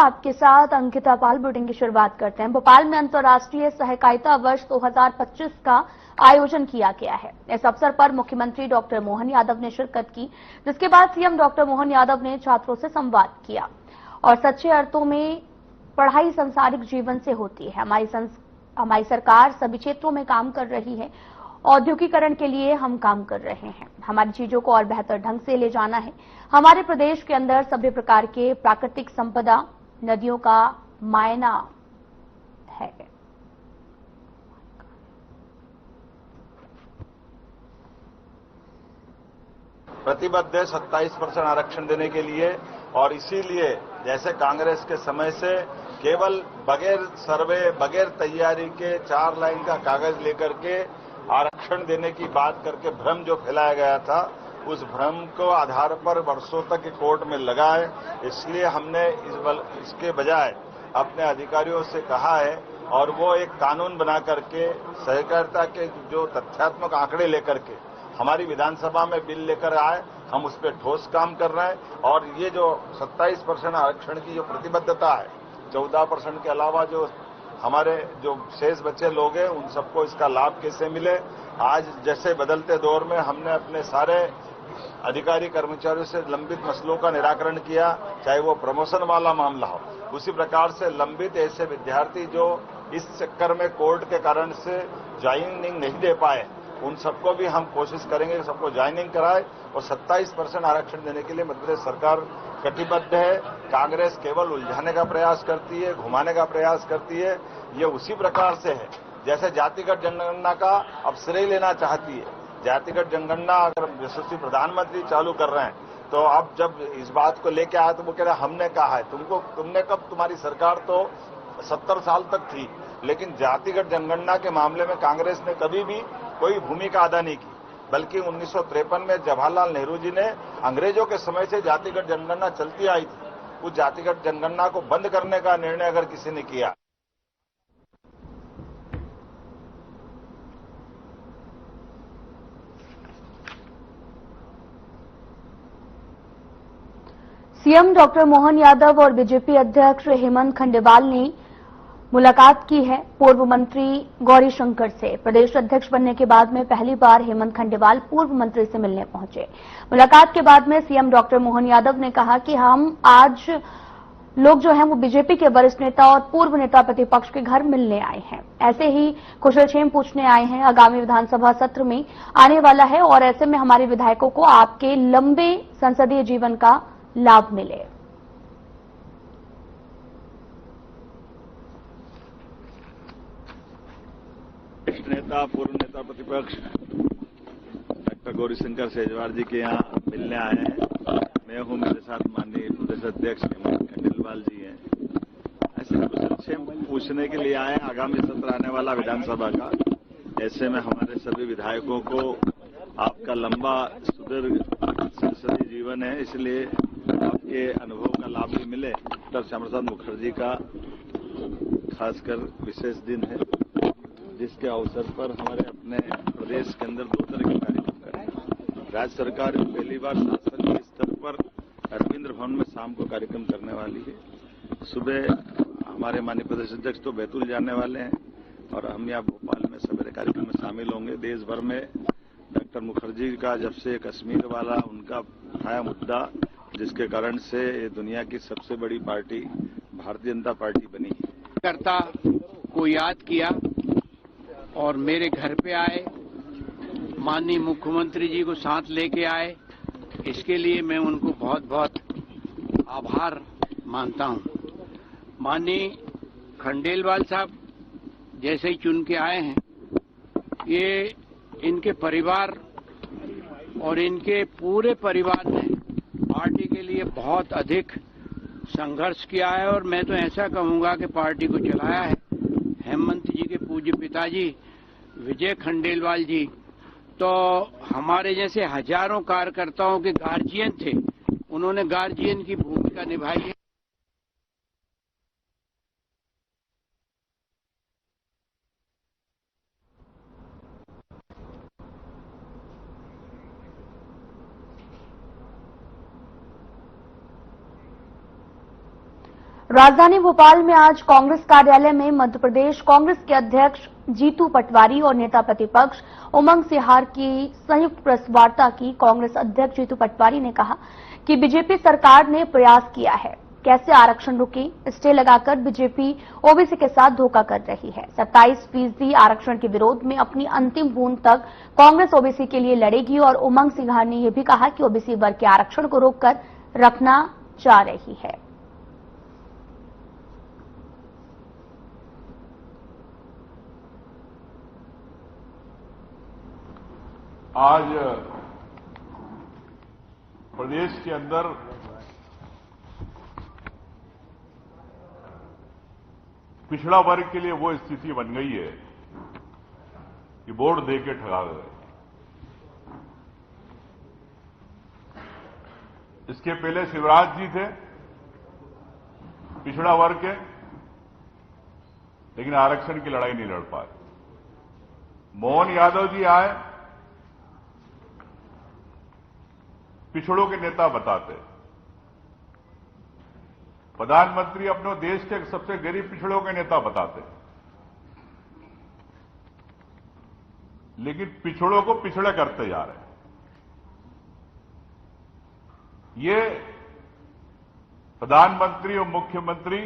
आपके साथ अंकिता पाल। बुलेटिन की शुरुआत करते हैं। भोपाल में अंतर्राष्ट्रीय सहकारिता वर्ष 2025 का आयोजन किया गया है। इस अवसर पर मुख्यमंत्री डॉक्टर मोहन यादव ने शिरकत की, जिसके बाद सीएम डॉक्टर मोहन यादव ने छात्रों से संवाद किया और सच्चे अर्थों में पढ़ाई सांसारिक जीवन से होती है। हमारी सरकार सभी क्षेत्रों में काम कर रही है। औद्योगिकरण के लिए हम काम कर रहे हैं। हमारी चीजों को और बेहतर ढंग से ले जाना है। हमारे प्रदेश के अंदर सभी प्रकार के प्राकृतिक संपदा नदियों का मायना है। प्रतिबद्ध है 27% आरक्षण देने के लिए, और इसीलिए जैसे कांग्रेस के समय से केवल बगैर सर्वे, बगैर तैयारी के 4 लाइन का कागज लेकर के आरक्षण देने की बात करके भ्रम जो फैलाया गया था, उस भ्रम को आधार पर वर्षों तक कोर्ट में लगा है। इसलिए हमने इसके बजाय अपने अधिकारियों से कहा है और वो एक कानून बना करके सहकारिता के जो तथ्यात्मक आंकड़े लेकर के हमारी विधानसभा में बिल लेकर आए। हम उस पर ठोस काम कर रहे हैं और ये जो 27% आरक्षण की जो प्रतिबद्धता है, 14% के अलावा जो हमारे जो शेष बच्चे लोग हैं, उन सबको इसका लाभ कैसे मिले। आज जैसे बदलते दौर में हमने अपने सारे अधिकारी कर्मचारियों से लंबित मसलों का निराकरण किया, चाहे वो प्रमोशन वाला मामला हो। उसी प्रकार से लंबित ऐसे विद्यार्थी जो इस चक्कर में कोर्ट के कारण से ज्वाइनिंग नहीं दे पाए, उन सबको भी हम कोशिश करेंगे कि सबको ज्वाइनिंग कराए। और 27% आरक्षण देने के लिए मध्य प्रदेश सरकार कटिबद्ध है। कांग्रेस केवल उलझाने का प्रयास करती है, घुमाने का प्रयास करती है। ये उसी प्रकार से है जैसे जातिगत जनगणना का अब श्रेय लेना चाहती है। जातिगत जनगणना अगर यशस्वी प्रधानमंत्री चालू कर रहे हैं, तो अब जब इस बात को लेके आए तो वो कह रहे हमने कहा है। तुमने कब? तुम्हारी सरकार तो 70 साल तक थी, लेकिन जातिगत जनगणना के मामले में कांग्रेस ने कभी भी कोई भूमिका अदा नहीं की। बल्कि 1953 में जवाहरलाल नेहरू जी ने अंग्रेजों के समय से जातिगत जनगणना चलती आई थी। उस जातिगत जनगणना को बंद करने का निर्णय अगर किसी ने किया। सीएम डॉक्टर मोहन यादव और बीजेपी अध्यक्ष हेमंत खंडेवाल ने मुलाकात की है पूर्व मंत्री गौरीशंकर से। प्रदेश अध्यक्ष बनने के बाद में पहली बार हेमंत खंडेवाल पूर्व मंत्री से मिलने पहुंचे। मुलाकात के बाद में सीएम डॉक्टर मोहन यादव ने कहा कि हम आज लोग जो हैं वो बीजेपी के वरिष्ठ नेता और पूर्व नेता प्रतिपक्ष के घर मिलने आए हैं। ऐसे ही कुशलक्षेम पूछने आए हैं। आगामी विधानसभा सत्र में आने वाला है और ऐसे में हमारे विधायकों को आपके लंबे संसदीय जीवन का लाभ मिले। नेता, पूर्व नेता प्रतिपक्ष डॉक्टर गौरीशंकर शेजवार जी के यहाँ मिलने आए हैं। मैं हूं, मेरे साथ माननीय प्रदेश अध्यक्ष हेमंत खंडेलवाल जी हैं। ऐसे कुशलक्षेम पूछने के लिए आए। आगामी सत्र आने वाला विधानसभा का, ऐसे में हमारे सभी विधायकों को आपका लंबा सुदीर्घ संसदीय जीवन है, इसलिए आपके अनुभव का लाभ भी मिले। डॉक्टर श्यामा प्रसाद मुखर्जी का खासकर विशेष दिन है, जिसके अवसर पर हमारे अपने प्रदेश के अंदर 2 तरह के कार्यक्रम करेंगे। राज्य सरकार पहली बार शासन के स्तर पर रविंद्र भवन में शाम को कार्यक्रम करने वाली है। सुबह हमारे माननीय प्रदेश अध्यक्ष तो बैतूल जाने वाले हैं और हम यहाँ भोपाल में सवेरे कार्यक्रम में शामिल होंगे। देश भर में डॉक्टर मुखर्जी का जब से कश्मीर वाला उनका उठाया मुद्दा, जिसके कारण से ये दुनिया की सबसे बड़ी पार्टी भारतीय जनता पार्टी बनी है। कर्ता को याद किया और मेरे घर पे आए, माननीय मुख्यमंत्री जी को साथ लेके आए। इसके लिए मैं उनको बहुत बहुत आभार मानता हूं। माननीय खंडेलवाल साहब जैसे ही चुन के आए हैं, ये इनके परिवार और इनके पूरे परिवार ने पार्टी के लिए बहुत अधिक संघर्ष किया है और मैं तो ऐसा कहूंगा कि पार्टी को चलाया है। हेमंत जी के पूज्य पिताजी विजय खंडेलवाल जी तो हमारे जैसे हजारों कार्यकर्ताओं के गार्जियन थे। उन्होंने गार्जियन की भूमिका निभाई है। राजधानी भोपाल में आज कांग्रेस कार्यालय में मध्य प्रदेश कांग्रेस के अध्यक्ष जीतू पटवारी और नेता प्रतिपक्ष उमंग सिहार की संयुक्त प्रेस वार्ता की। कांग्रेस अध्यक्ष जीतू पटवारी ने कहा कि बीजेपी सरकार ने प्रयास किया है, कैसे आरक्षण रुके, स्टे लगाकर बीजेपी ओबीसी के साथ धोखा कर रही है। 27% आरक्षण के विरोध में अपनी अंतिम बूंद तक कांग्रेस ओबीसी के लिए लड़ेगी और उमंग सिहार ने यह भी कहा कि ओबीसी वर्ग के आरक्षण को रोककर रखना चाह रही है। आज प्रदेश के अंदर पिछड़ा वर्ग के लिए वो स्थिति बन गई है कि वोट देके ठगा गए। इसके पहले शिवराज जी थे पिछड़ा वर्ग के, लेकिन आरक्षण की लड़ाई नहीं लड़ पाए। मोहन यादव जी आए, पिछड़ों के नेता बताते। प्रधानमंत्री अपने देश के सबसे गरीब पिछड़ों के नेता बताते, लेकिन पिछड़ों को पिछड़े करते जा रहे हैं। ये प्रधानमंत्री और मुख्यमंत्री,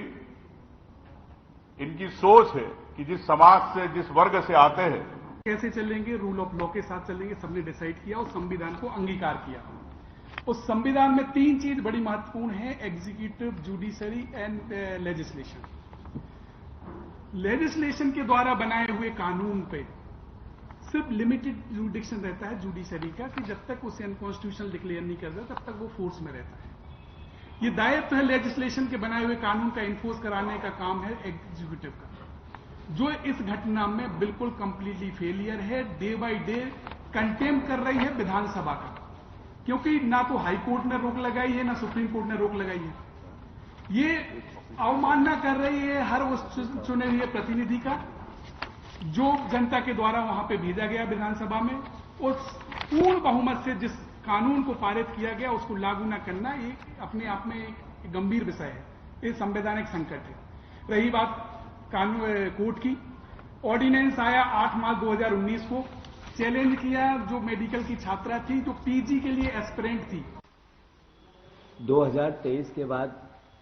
इनकी सोच है कि जिस समाज से, जिस वर्ग से आते हैं, कैसे चलेंगे, रूल ऑफ लॉ के साथ चलेंगे। सबने डिसाइड किया और संविधान को अंगीकार किया। उस संविधान में 3 चीज बड़ी महत्वपूर्ण है: executive, judiciary and legislation. Legislation के द्वारा बनाए हुए कानून पे सिर्फ लिमिटेड जुडिक्शन रहता है जुडिशरी का, कि जब तक उसे अनकॉन्स्टिट्यूशनल डिक्लेयर नहीं कर रहा तब तक वो फोर्स में रहता है। ये दायित्व है लेजिस्लेशन के बनाए हुए कानून का इन्फोर्स कराने का काम है एग्जीक्यूटिव का, जो इस घटना में बिल्कुल कंप्लीटली फेलियर है। डे बाय डे कंटेम कर रही है विधानसभा का, क्योंकि ना तो हाई कोर्ट ने रोक लगाई है, ना सुप्रीम कोर्ट ने रोक लगाई है। ये अवमानना कर रही है हर उस चुने हुए प्रतिनिधि का जो जनता के द्वारा वहां पे भेजा गया विधानसभा में। उस पूर्ण बहुमत से जिस कानून को पारित किया गया उसको लागू न करना, ये अपने आप में एक गंभीर विषय है, ये संवैधानिक संकट है। रही बात कानून कोर्ट की, ऑर्डिनेंस आया 8 मार्च 2019 को, चैलेंज किया जो मेडिकल की छात्रा थी, जो पीजी के लिए एस्पिरेंट थी। 2023 के बाद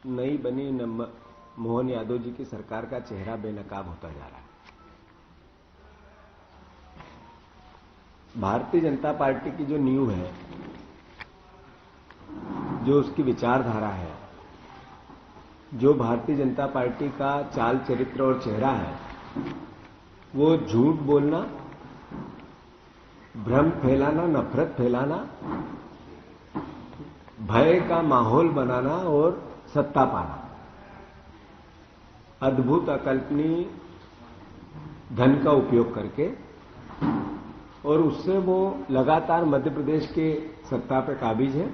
नई बनी मोहन यादव जी की सरकार का चेहरा बेनकाब होता जा रहा है। भारतीय जनता पार्टी की जो नींव है, जो उसकी विचारधारा है, जो भारतीय जनता पार्टी का चाल चरित्र और चेहरा है, वो झूठ बोलना, भ्रम फैलाना, नफरत फैलाना, भय का माहौल बनाना और सत्ता पाना, अद्भुत अकल्पनीय धन का उपयोग करके, और उससे वो लगातार मध्य प्रदेश के सत्ता पे काबिज है।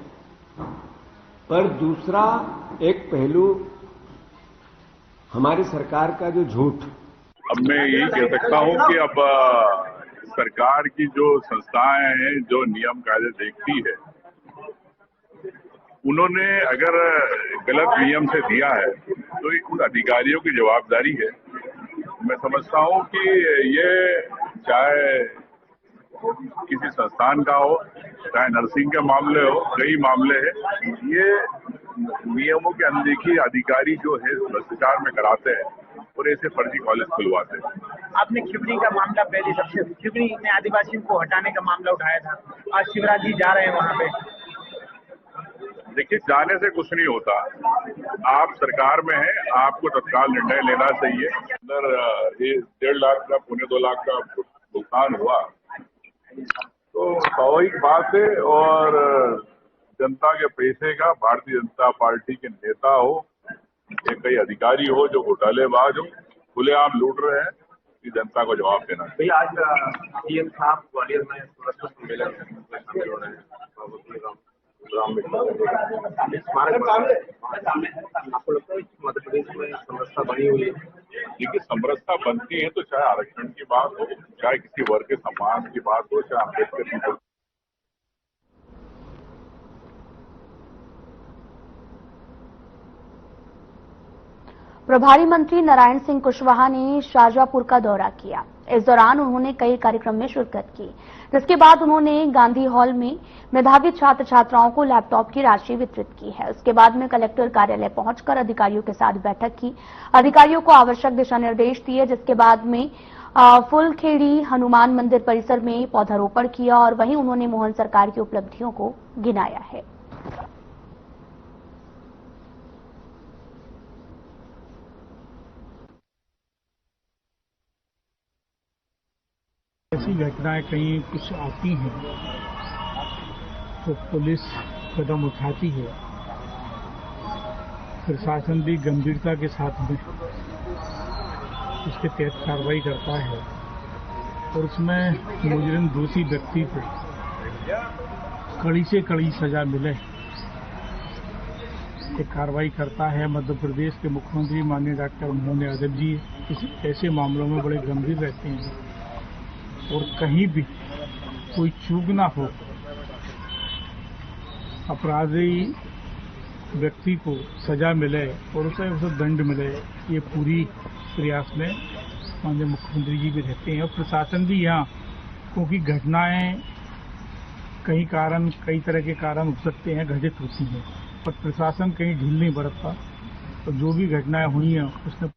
पर दूसरा एक पहलू हमारी सरकार का जो झूठ। अब मैं यही कह सकता हूं कि अब सरकार की जो संस्थाएं हैं, जो नियम कायदे देखती है, उन्होंने अगर गलत नियम से दिया है तो ये उन अधिकारियों की जवाबदारी है। मैं समझता हूं कि ये चाहे किसी संस्थान का हो, चाहे नर्सिंग के मामले हो, कई मामले हैं, ये नियमों की अनदेखी अधिकारी जो है भ्रष्टाचार में कराते हैं और ऐसे फर्जी कॉलेज खुलवाते हैं। आपने खिवड़ी का मामला पहले सबसे, खिवड़ी में आदिवासियों को हटाने का मामला उठाया था, आज शिवराज जी जा रहे हैं वहां पे। देखिए, जाने से कुछ नहीं होता। आप सरकार में हैं, आपको तत्काल निर्णय लेना चाहिए। अंदर 1.5 लाख का, 2.25 लाख का भुगतान हुआ तो स्वाभाविक बात है। और जनता के पैसे का भारतीय जनता पार्टी के नेता हो या कई अधिकारी हो जो घोटालेबाज हो, खुलेआम लूट रहे हैं, कि जनता को जवाब देना चाहिए। आज सीएम साहब ग्वालियर में सम्मेलन में शामिल हो रहे हैं। आपको लगता है मध्य प्रदेश में समरसता बनी हुई है? देखिए, समरसता बनती है तो चाहे आरक्षण की बात हो, चाहे किसी वर्ग के सम्मान की बात हो, चाहे अम्बेडकर की। प्रभारी मंत्री नारायण सिंह कुशवाहा ने शाहजहांपुर का दौरा किया। इस दौरान उन्होंने कई कार्यक्रम में शिरकत की, जिसके बाद उन्होंने गांधी हॉल में मेधावी छात्र छात्राओं को लैपटॉप की राशि वितरित की है। उसके बाद में कलेक्टर कार्यालय पहुंचकर अधिकारियों के साथ बैठक की। अधिकारियों को आवश्यक दिशा निर्देश दिए, जिसके बाद में फुलखेड़ी हनुमान मंदिर परिसर में पौधारोपण किया और वहीं उन्होंने मोहन सरकार की उपलब्धियों को गिनाया है। ऐसी घटनाएं कहीं कुछ आती हैं तो पुलिस कदम उठाती है, प्रशासन भी गंभीरता के साथ में उसके तहत कार्रवाई करता है और उसमें मुजरिम दोषी व्यक्ति को कड़ी से कड़ी सजा मिले ये कार्रवाई करता है। मध्य प्रदेश के मुख्यमंत्री माननीय डॉक्टर मोहन यादव जी ऐसे मामलों में बड़े गंभीर रहते हैं और कहीं भी कोई चूक ना हो, अपराधी व्यक्ति को सजा मिले और उसे दंड मिले, ये पूरी प्रयास में माननीय मुख्यमंत्री जी भी रहते हैं और प्रशासन भी यहाँ, क्योंकि घटनाएं कई तरह के कारण हो सकते हैं, घटित होती हैं, पर प्रशासन कहीं ढील नहीं बरतता और जो भी घटनाएं हुई हैं उसने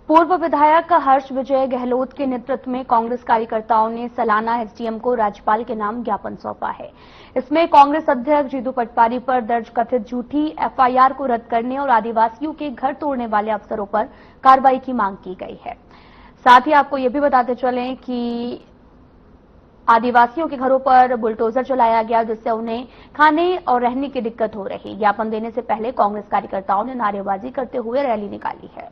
पूर्व विधायक हर्ष विजय गहलोत के नेतृत्व में कांग्रेस कार्यकर्ताओं ने सलाना एसडीएम को राज्यपाल के नाम ज्ञापन सौंपा है। इसमें कांग्रेस अध्यक्ष जीतू पटवारी पर दर्ज कथित झूठी एफआईआर को रद्द करने और आदिवासियों के घर तोड़ने वाले अफसरों पर कार्रवाई की मांग की गई है। साथ ही आपको यह भी बताते चलें कि आदिवासियों के घरों पर बुलडोजर चलाया गया, जिससे उन्हें खाने और रहने की दिक्कत हो रही। ज्ञापन देने से पहले कांग्रेस कार्यकर्ताओं ने नारेबाजी करते हुए रैली निकाली है।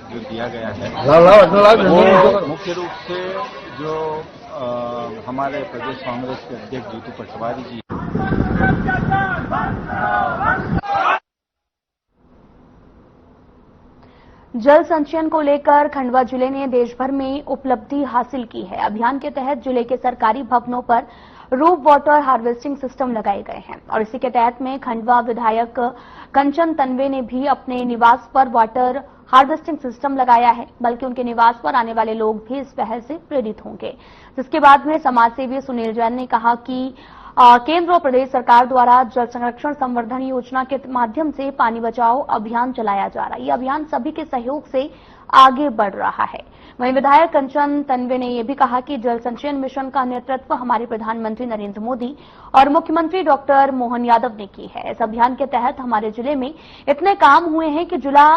जो दिया गया है वो मुख्य रूप से जो हमारे प्रदेश कांग्रेस के अध्यक्ष जीतू पटवारी जी जल संचयन को लेकर खंडवा जिले ने देश भर में उपलब्धि हासिल की है। अभियान के तहत जिले के सरकारी भवनों पर रूफ वाटर हार्वेस्टिंग सिस्टम लगाए गए हैं और इसी के तहत में खंडवा विधायक कंचन तन्वे ने भी अपने निवास पर वाटर हार्वेस्टिंग सिस्टम लगाया है, बल्कि उनके निवास पर आने वाले लोग भी इस पहल से प्रेरित होंगे। जिसके बाद में समाजसेवी सुनील जैन ने कहा कि केंद्र और प्रदेश सरकार द्वारा जल संरक्षण संवर्धन योजना के माध्यम से पानी बचाओ अभियान चलाया जा रहा है। ये अभियान सभी के सहयोग से आगे बढ़ रहा है। वहीं विधायक कंचन तन्वे ने यह भी कहा कि जल संचयन मिशन का नेतृत्व हमारे प्रधानमंत्री नरेंद्र मोदी और मुख्यमंत्री डॉक्टर मोहन यादव ने की है। इस अभियान के तहत हमारे जिले में इतने काम हुए हैं कि जिला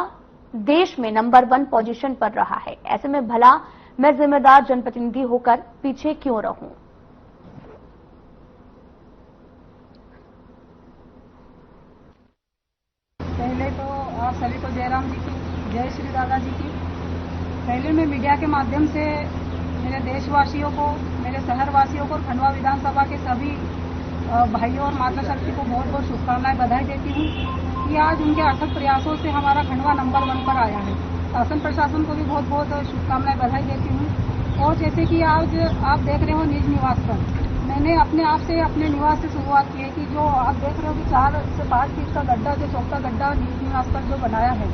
देश में नंबर 1 पोजीशन पर रहा है। ऐसे में भला मैं जिम्मेदार जनप्रतिनिधि होकर पीछे क्यों रहूं। पहले तो आप सभी को जयराम जी की, जय श्री दादा जी की। पहले मैं मीडिया के माध्यम से मेरे देशवासियों को, मेरे शहरवासियों को और खंडवा विधानसभा के सभी भाइयों और माताशक्ति को बहुत बहुत शुभकामनाएं, बधाई देती हूँ कि आज उनके अथक प्रयासों से हमारा खंडवा नंबर 1 पर आया है। शासन प्रशासन को भी बहुत बहुत शुभकामनाएं, बधाई देती हूँ। और जैसे कि आज आप देख रहे हो निज निवास पर, मैंने अपने आप से अपने निवास से शुरुआत की है कि जो आप देख रहे हो कि 4 से 5 फीट का गड्ढा, जो चौथा गड्ढा निज निवास पर जो बनाया है,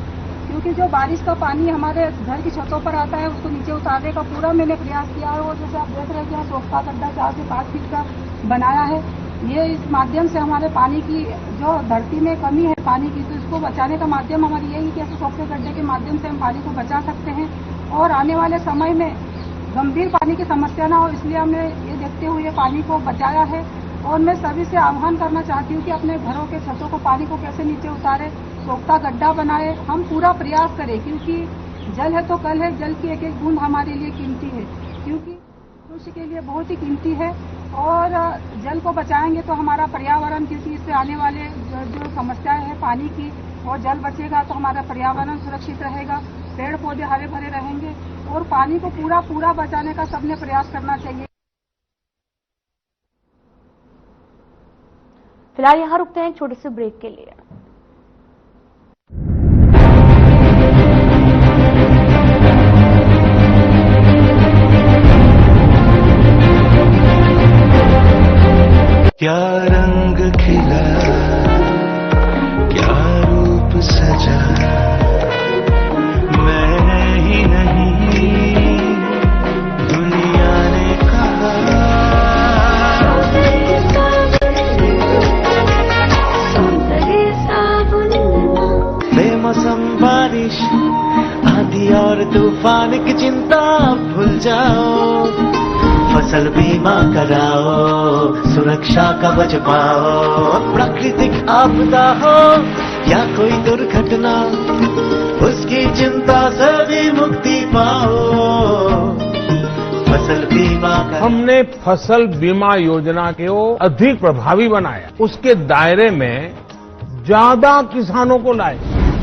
क्योंकि जो बारिश का पानी हमारे घर की छतों पर आता है उसको नीचे उतारने का पूरा मैंने प्रयास किया है। और जैसे आप देख रहे हैं कि यहाँ चौथा गड्ढा 4 से 5 फीट का बनाया है। ये इस माध्यम से हमारे पानी की जो धरती में कमी है पानी की, तो इसको बचाने का माध्यम हमारी यही कि ऐसे चौथे गड्ढे के माध्यम से हम पानी को बचा सकते हैं और आने वाले समय में गंभीर पानी की समस्या ना हो, इसलिए हमने ये देखते हुए पानी को बचाया है। और मैं सभी से आह्वान करना चाहती हूँ कि अपने घरों के छतों को पानी को कैसे नीचे उतारे, सोखता गड्ढा बनाए, हम पूरा प्रयास करें, क्योंकि जल है तो कल है। जल की एक एक बूंद हमारे लिए कीमती है, क्योंकि मनुष्य के लिए बहुत ही कीमती है। और जल को बचाएंगे तो हमारा पर्यावरण, क्योंकि इससे आने वाले जो समस्याएं हैं पानी की, और जल बचेगा तो हमारा पर्यावरण सुरक्षित रहेगा, पेड़ पौधे हरे भरे रहेंगे और पानी को पूरा बचाने का सबने प्रयास करना चाहिए। फिलहाल यहाँ रुकते हैं एक छोटे से ब्रेक के लिए। क्या रंग खिला, क्या रूप सजा, मैं ही नहीं दुनिया ने कहा। बेमौसम बारिश, आंधी और तूफान की चिंता भूल जाओ, फसल बीमा कराओ, सुरक्षा कवच पाओ। प्राकृतिक आपदा हो या कोई दुर्घटना, उसकी चिंता से भी मुक्ति पाओ, फसल बीमा हमने फसल बीमा योजना को अधिक प्रभावी बनाया, उसके दायरे में ज्यादा किसानों को लाए।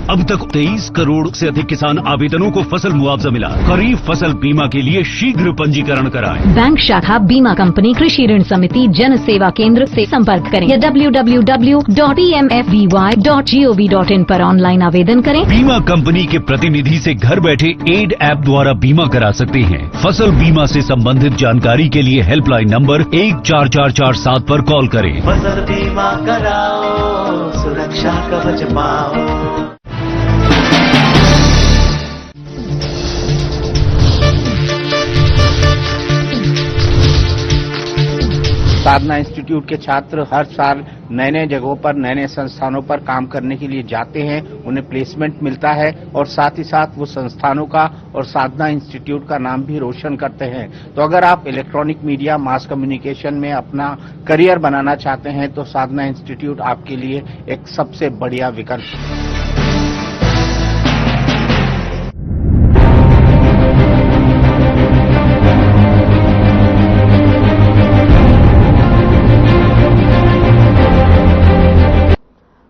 अब तक 23 करोड़ से अधिक किसान आवेदनों को फसल मुआवजा मिला। खरीफ फसल बीमा के लिए शीघ्र पंजीकरण कराएं। बैंक शाखा, बीमा कंपनी, कृषि ऋण समिति, जन सेवा केंद्र से संपर्क करें या www.emfby.gov.in पर ऑनलाइन आवेदन करें। बीमा कंपनी के प्रतिनिधि से घर बैठे एड ऐप द्वारा बीमा करा सकते हैं। फसल बीमा से संबंधित जानकारी के लिए हेल्पलाइन नंबर 14447 पर कॉल करें। फसल बीमा कराओ, सुरक्षा कवच पाओ। साधना इंस्टीट्यूट के छात्र हर साल नए नए जगहों पर, नए नए संस्थानों पर काम करने के लिए जाते हैं, उन्हें प्लेसमेंट मिलता है और साथ ही साथ वो संस्थानों का और साधना इंस्टीट्यूट का नाम भी रोशन करते हैं। तो अगर आप इलेक्ट्रॉनिक मीडिया, मास कम्युनिकेशन में अपना करियर बनाना चाहते हैं तो साधना इंस्टीट्यूट आपके लिए एक सबसे बढ़िया विकल्प है।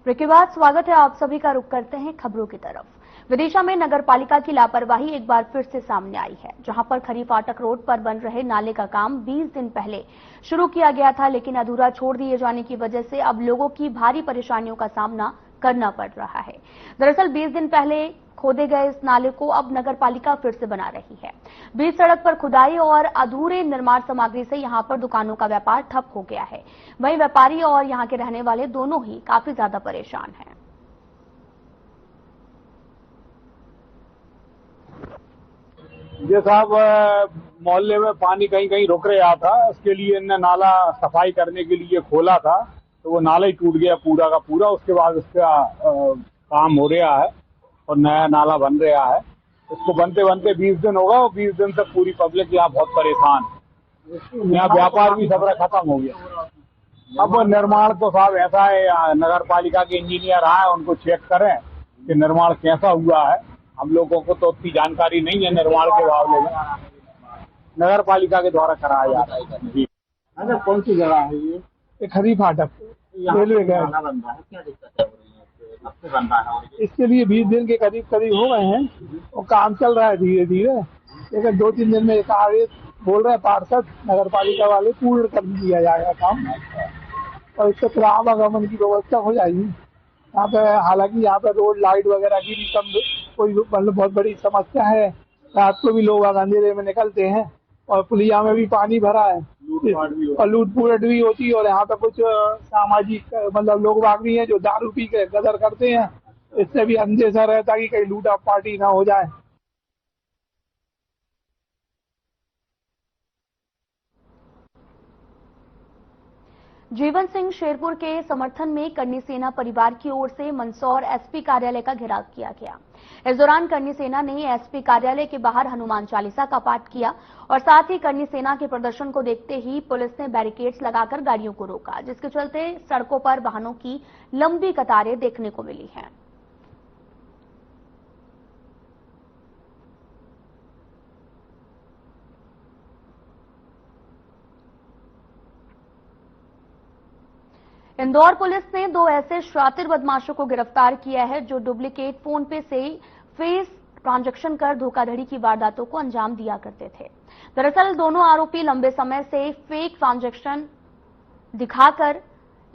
ब्रेक के बाद स्वागत है, आप सभी का रुख करते हैं खबरों की तरफ। विदिशा में नगरपालिका की लापरवाही एक बार फिर से सामने आई है, जहां पर खरी फाटक रोड पर बन रहे नाले का काम 20 दिन पहले शुरू किया गया था, लेकिन अधूरा छोड़ दिए जाने की वजह से अब लोगों की भारी परेशानियों का सामना करना पड़ रहा है। दरअसल 20 दिन पहले खोदे गए इस नाले को अब नगरपालिका फिर से बना रही है। बीच सड़क पर खुदाई और अधूरे निर्माण सामग्री से यहां पर दुकानों का व्यापार ठप हो गया है। वहीं व्यापारी और यहां के रहने वाले दोनों ही काफी ज्यादा परेशान हैं। ये साहब, मोहल्ले में पानी कहीं कहीं रुक रहा था, उसके लिए इन्हें नाला सफाई करने के लिए खोला था, तो वो नाला ही टूट गया पूरा का पूरा। उसके बाद उसका काम हो रहा है और नया नाला बन रहा है। इसको बनते बनते 20 दिन होगा और 20 दिन तक पूरी पब्लिक यहाँ बहुत परेशान है। यहाँ व्यापार भी सब खत्म हो गया। अब निर्माण तो साहब ऐसा है, नगर पालिका के इंजीनियर आए, उनको चेक करें कि निर्माण कैसा हुआ है। हम लोगों को तो उतनी जानकारी नहीं है निर्माण के मामले में, नगर पालिका के द्वारा कराया जाता है जी। अच्छा, कौन सी जगह है ये? खरी फाटक रेलवे गए, क्या दिक्कत है? इसके लिए 20 दिन के करीब हो गए हैं और काम चल रहा है धीरे धीरे, लेकिन 2-3 दिन में आगे बोल रहे हैं पार्षद नगर पालिका वाले पूर्ण कर दिया जाएगा काम और इससे फिर आवागमन की व्यवस्था हो जाएगी यहाँ पे। हालांकि यहाँ पे रोड लाइट वगैरह की भी कम कोई मतलब बहुत बड़ी समस्या है। रात को भी लोग अंधेरे में निकलते हैं और पुलिया में भी पानी भरा है और लूट-फूट भी होती है। और यहाँ पे कुछ सामाजिक मतलब लोग बाग भी हैं जो दारू पी के गदर करते हैं, इससे भी अंदेशा रहता है कि कहीं लूट पार्टी ना हो जाए। जीवन सिंह शेरपुर के समर्थन में करनी सेना परिवार की ओर से मंदसौर एसपी कार्यालय का घेराव किया गया। इस दौरान करनी सेना ने एसपी कार्यालय के बाहर हनुमान चालीसा का पाठ किया और साथ ही करनी सेना के प्रदर्शन को देखते ही पुलिस ने बैरिकेड्स लगाकर गाड़ियों को रोका, जिसके चलते सड़कों पर वाहनों की लंबी कतारें देखने को मिली हैं। इंदौर पुलिस ने 2 ऐसे शातिर बदमाशों को गिरफ्तार किया है जो डुप्लीकेट फोन पे से फेस ट्रांजैक्शन कर धोखाधड़ी की वारदातों को अंजाम दिया करते थे। दरअसल दोनों आरोपी लंबे समय से फेक ट्रांजैक्शन दिखाकर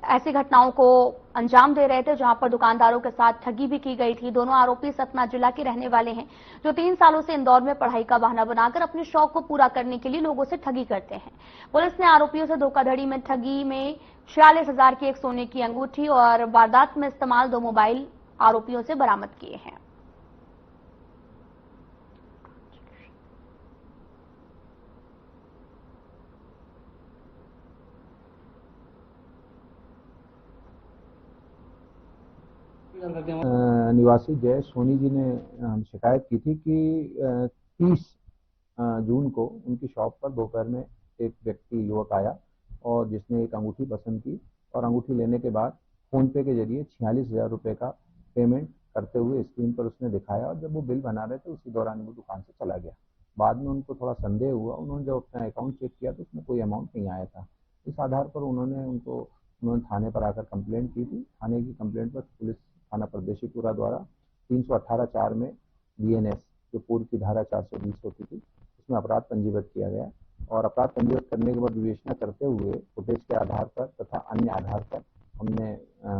ऐसी घटनाओं को अंजाम दे रहे थे, जहां पर दुकानदारों के साथ ठगी भी की गई थी। दोनों आरोपी सतना जिला के रहने वाले हैं जो 3 सालों से इंदौर में पढ़ाई का बहाना बनाकर अपने शौक को पूरा करने के लिए लोगों से ठगी करते हैं। पुलिस ने आरोपियों से धोखाधड़ी में ठगी में 46,000 की एक सोने की अंगूठी और वारदात में इस्तेमाल 2 मोबाइल आरोपियों से बरामद किए हैं। निवासी जय सोनी जी ने शिकायत की थी कि 30 जून को उनकी शॉप पर दोपहर में एक व्यक्ति युवक आया और जिसने एक अंगूठी पसंद की और अंगूठी लेने के बाद फोन पे के जरिए 46,000 रुपए का पेमेंट करते हुए स्क्रीन पर उसने दिखाया और जब वो बिल बना रहे थे उसी दौरान वो दुकान से चला गया। बाद में उनको थोड़ा संदेह हुआ, उन्होंने जब अपना अकाउंट चेक किया तो उसमें कोई अमाउंट नहीं आया था। इस आधार पर उन्होंने थाने पर आकर कंप्लेंट की थी। थाने की कंप्लेंट पर पुलिस थाना परदेशीपुरा द्वारा 318(4) में BNS जो पूर्व की धारा 420 होती थी उसमें अपराध पंजीबद्ध किया गया और अपराध पंजीबद्ध करने के बाद विवेचना करते हुए फुटेज के आधार पर तथा अन्य आधार पर हमने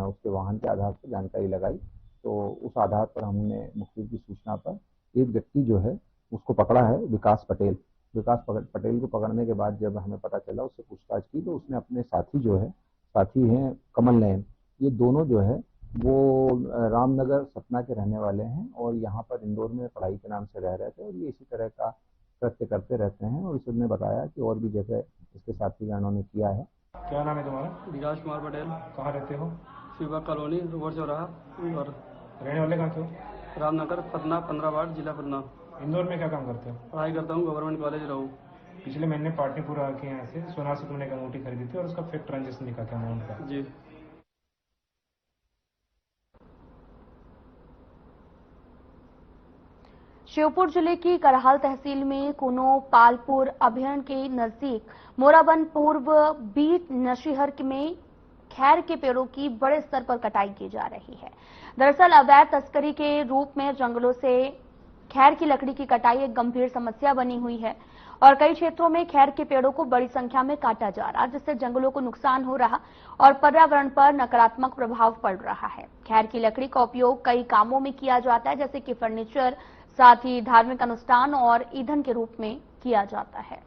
उसके वाहन के आधार पर जानकारी लगाई। तो उस आधार पर हमने मुखबिर की सूचना पर एक व्यक्ति जो है उसको पकड़ा है, विकास पटेल। विकास पटेल को पकड़ने के बाद जब हमें पता चला, उससे पूछताछ की तो उसने अपने साथी हैं कमल नयन, ये दोनों जो है वो रामनगर सतना के रहने वाले हैं और यहाँ पर इंदौर में पढ़ाई के नाम से रह रहे थे और ये इसी तरह का कृत्य करते रहते हैं और इसने बताया कि और भी जगह इसके साथीगणों ने किया है। क्या नाम है तुम्हारा? विकास कुमार पटेल। कहाँ रहते हो? शिवा कॉलोनी, रोड चौराहा। और रहने वाले कहाँ के हो? रामनगर, पटना, 15 वार्ड, जिला पटना। इंदौर में क्या काम करते हो? पढ़ाई करता हूँ, गवर्नमेंट कॉलेज रहूँ। पिछले महीने पाटनीपुरा के यहाँ से सोनार से तुमने एक अंगूठी खरीदी थी और उसका फेक ट्रांजेक्शन दिखा था अमाउंट का। जी। श्योपुर जिले की करहाल तहसील में कुनो पालपुर अभयारण्य के नजदीक मोराबन पूर्व बीट नशीहर में खैर के पेड़ों की बड़े स्तर पर कटाई की जा रही है। दरअसल अवैध तस्करी के रूप में जंगलों से खैर की लकड़ी की कटाई एक गंभीर समस्या बनी हुई है और कई क्षेत्रों में खैर के पेड़ों को बड़ी संख्या में काटा जा रहा, जिससे जंगलों को नुकसान हो रहा और पर्यावरण पर नकारात्मक प्रभाव पड़ रहा है। खैर की लकड़ी का उपयोग कई कामों में किया जाता है, जैसे कि फर्नीचर, साथ ही धार्मिक अनुष्ठान और ईंधन के रूप में किया जाता है।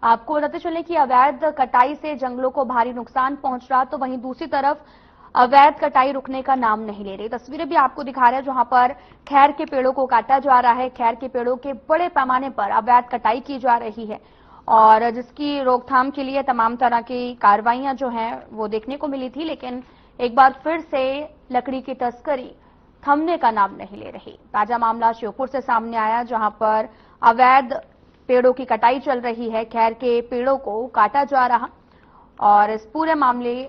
आपको बताते चलें कि अवैध कटाई से जंगलों को भारी नुकसान पहुंच रहा, तो वहीं दूसरी तरफ अवैध कटाई रुकने का नाम नहीं ले रही। तस्वीरें भी आपको दिखा रहे हैं जहां पर खैर के पेड़ों को काटा जा रहा है। खैर के पेड़ों के बड़े पैमाने पर अवैध कटाई की जा रही है और जिसकी रोकथाम के लिए तमाम तरह की कार्रवाइयां जो हैं वो देखने को मिली थी, लेकिन एक बार फिर से लकड़ी की तस्करी थमने का नाम नहीं ले रही। ताजा मामला श्योपुर से सामने आया, जहां पर अवैध पेड़ों की कटाई चल रही है, खैर के पेड़ों को काटा जा रहा और इस पूरे मामले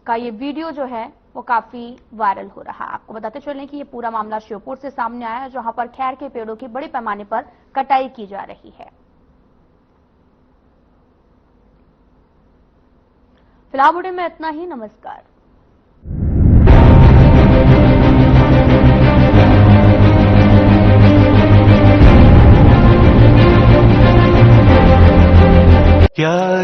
का ये वीडियो जो है वो काफी वायरल हो रहा। आपको बताते चलें कि ये पूरा मामला श्योपुर से सामने आया, जहां पर खैर के पेड़ों की बड़े पैमाने पर कटाई की जा रही है। फिलहाल बुलेटिन में इतना ही। नमस्कार। क्या